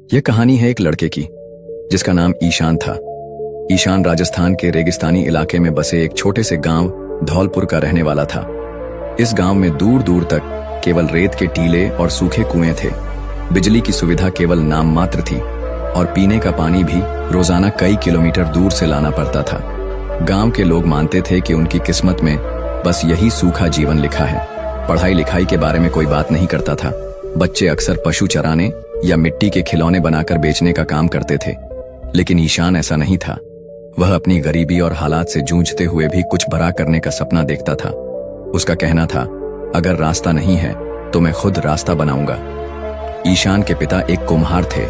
यह कहानी है एक लड़के की जिसका नाम ईशान था। ईशान राजस्थान के रेगिस्तानी इलाके में बसे एक छोटे से गांव धौलपुर का रहने वाला था। इस गांव में दूर दूर तक केवल रेत के टीले और सूखे कुएं थे। बिजली की सुविधा केवल नाम मात्र थी और पीने का पानी भी रोजाना कई किलोमीटर दूर से लाना पड़ता था। गांव के लोग मानते थे कि उनकी किस्मत में बस यही सूखा जीवन लिखा है। पढ़ाई लिखाई के बारे में कोई बात नहीं करता था। बच्चे अक्सर पशु चराने या मिट्टी के खिलौने बनाकर बेचने का काम करते थे, लेकिन ईशान ऐसा नहीं था। वह अपनी गरीबी और हालात से जूझते हुए भी कुछ बड़ा करने का सपना देखता था। उसका कहना था, अगर रास्ता नहीं है तो मैं खुद रास्ता बनाऊंगा। ईशान के पिता एक कुम्हार थे।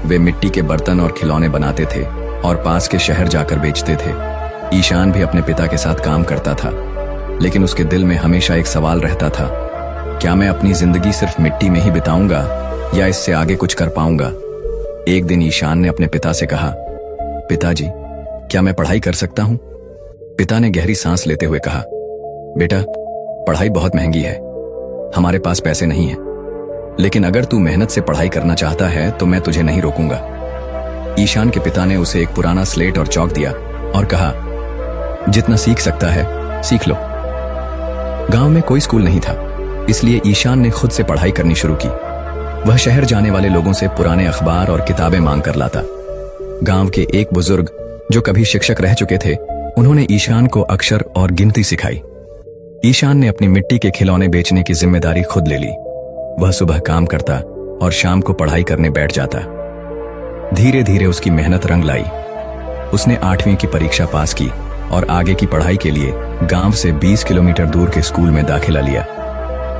वे मिट्टी के बर्तन और खिलौने बनाते थे और पास के शहर जाकर बेचते थे। ईशान भी अपने पिता के साथ काम करता था, लेकिन उसके दिल में हमेशा एक सवाल रहता था, क्या मैं अपनी जिंदगी सिर्फ मिट्टी में ही बिताऊंगा या इससे आगे कुछ कर पाऊंगा। एक दिन ईशान ने अपने पिता से कहा, पिताजी, क्या मैं पढ़ाई कर सकता हूं? पिता ने गहरी सांस लेते हुए कहा, बेटा, पढ़ाई बहुत महंगी है, हमारे पास पैसे नहीं है, लेकिन अगर तू मेहनत से पढ़ाई करना चाहता है तो मैं तुझे नहीं रोकूंगा। ईशान के पिता ने उसे एक पुराना स्लेट और चौक दिया और कहा, जितना सीख सकता है सीख लो। गांव में कोई स्कूल नहीं था, इसलिए ईशान ने खुद से पढ़ाई करनी शुरू की। वह शहर जाने वाले लोगों से पुराने अखबार और किताबें मांग कर लाता। गांव के एक बुजुर्ग जो कभी शिक्षक रह चुके थे, उन्होंने ईशान को अक्षर और गिनती सिखाई। ईशान ने अपनी मिट्टी के खिलौने बेचने की जिम्मेदारी खुद ले ली। वह सुबह काम करता और शाम को पढ़ाई करने बैठ जाता। धीरे धीरे उसकी मेहनत रंग लाई। उसने 8वीं की परीक्षा पास की और आगे की पढ़ाई के लिए गांव से 20 किलोमीटर दूर के स्कूल में दाखिला लिया।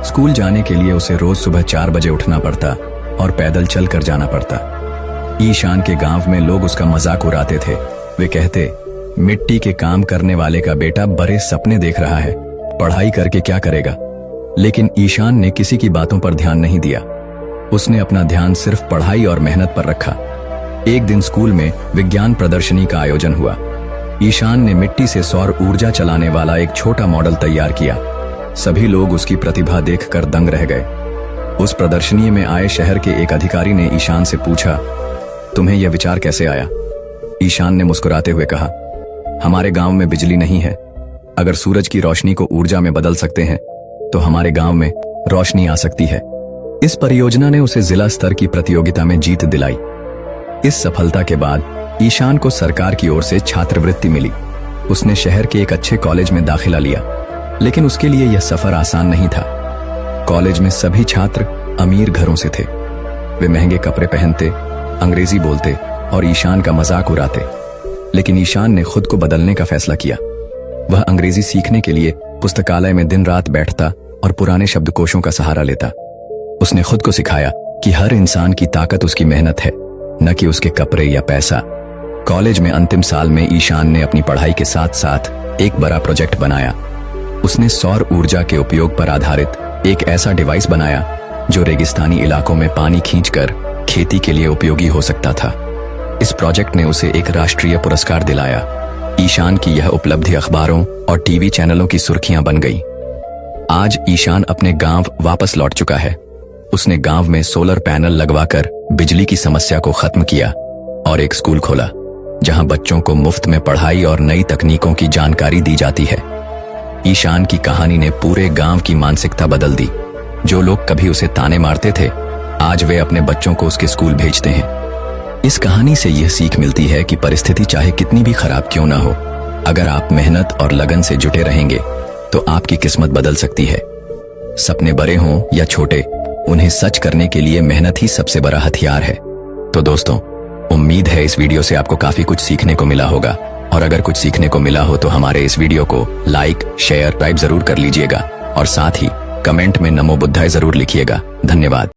स्कूल जाने के लिए उसे रोज सुबह 4 बजे उठना पड़ता और पैदल चल कर जाना पड़ता। ईशान के गांव में लोग उसका मजाक उड़ाते थे। वे कहते, मिट्टी के काम करने वाले का बेटा बड़े सपने देख रहा है, पढ़ाई करके क्या करेगा। लेकिन ईशान ने किसी की बातों पर ध्यान नहीं दिया। उसने अपना ध्यान सिर्फ पढ़ाई और मेहनत पर रखा। एक दिन स्कूल में विज्ञान प्रदर्शनी का आयोजन हुआ। ईशान ने मिट्टी से सौर ऊर्जा चलाने वाला एक छोटा मॉडल तैयार किया। सभी लोग उसकी प्रतिभा देखकर दंग रह गए। उस प्रदर्शनी में आए शहर के एक अधिकारी ने ईशान से पूछा, तुम्हें यह विचार कैसे आया? ईशान ने मुस्कुराते हुए कहा, हमारे गांव में बिजली नहीं है। अगर सूरज की रोशनी को ऊर्जा में बदल सकते हैं तो हमारे गांव में रोशनी आ सकती है। इस परियोजना ने उसे जिला स्तर की प्रतियोगिता में जीत दिलाई। इस सफलता के बाद ईशान को सरकार की ओर से छात्रवृत्ति मिली। उसने शहर के एक अच्छे कॉलेज में दाखिला लिया, लेकिन उसके लिए यह सफर आसान नहीं था। कॉलेज में सभी छात्र अमीर घरों से थे। वे महंगे कपड़े पहनते, अंग्रेजी बोलते और ईशान का मजाक उड़ाते। लेकिन ईशान ने खुद को बदलने का फैसला किया। वह अंग्रेजी सीखने के लिए पुस्तकालय में दिन रात बैठता और पुराने शब्दकोशों का सहारा लेता। उसने खुद को सिखाया कि हर इंसान की ताकत उसकी मेहनत है, न कि उसके कपड़े या पैसा। कॉलेज में अंतिम साल में ईशान ने अपनी पढ़ाई के साथ साथ एक बड़ा प्रोजेक्ट बनाया। उसने सौर ऊर्जा के उपयोग पर आधारित एक ऐसा डिवाइस बनाया जो रेगिस्तानी इलाकों में पानी खींचकर खेती के लिए उपयोगी हो सकता था। इस प्रोजेक्ट ने उसे एक राष्ट्रीय पुरस्कार दिलाया। ईशान की यह उपलब्धि अखबारों और टीवी चैनलों की सुर्खियां बन गई। आज ईशान अपने गांव वापस लौट चुका है। उसने गांव में सोलर पैनल लगवाकर बिजली की समस्या को खत्म किया और एक स्कूल खोला जहां बच्चों को मुफ्त में पढ़ाई और नई तकनीकों की जानकारी दी जाती है। ईशान की कहानी ने पूरे गांव की मानसिकता बदल दी। जो लोग कभी उसे ताने मारते थे, आज वे अपने बच्चों को उसके स्कूल भेजते हैं। इस कहानी से यह सीख मिलती है कि परिस्थिति चाहे कितनी भी खराब क्यों ना हो, अगर आप मेहनत और लगन से जुटे रहेंगे तो आपकी किस्मत बदल सकती है। सपने बड़े हों या छोटे, उन्हें सच करने के लिए मेहनत ही सबसे बड़ा हथियार है। तो दोस्तों, उम्मीद है इस वीडियो से आपको काफी कुछ सीखने को मिला होगा, और अगर कुछ सीखने को मिला हो तो हमारे इस वीडियो को लाइक, शेयर, सब्सक्राइब जरूर कर लीजिएगा और साथ ही कमेंट में नमो बुद्धाय जरूर लिखिएगा। धन्यवाद।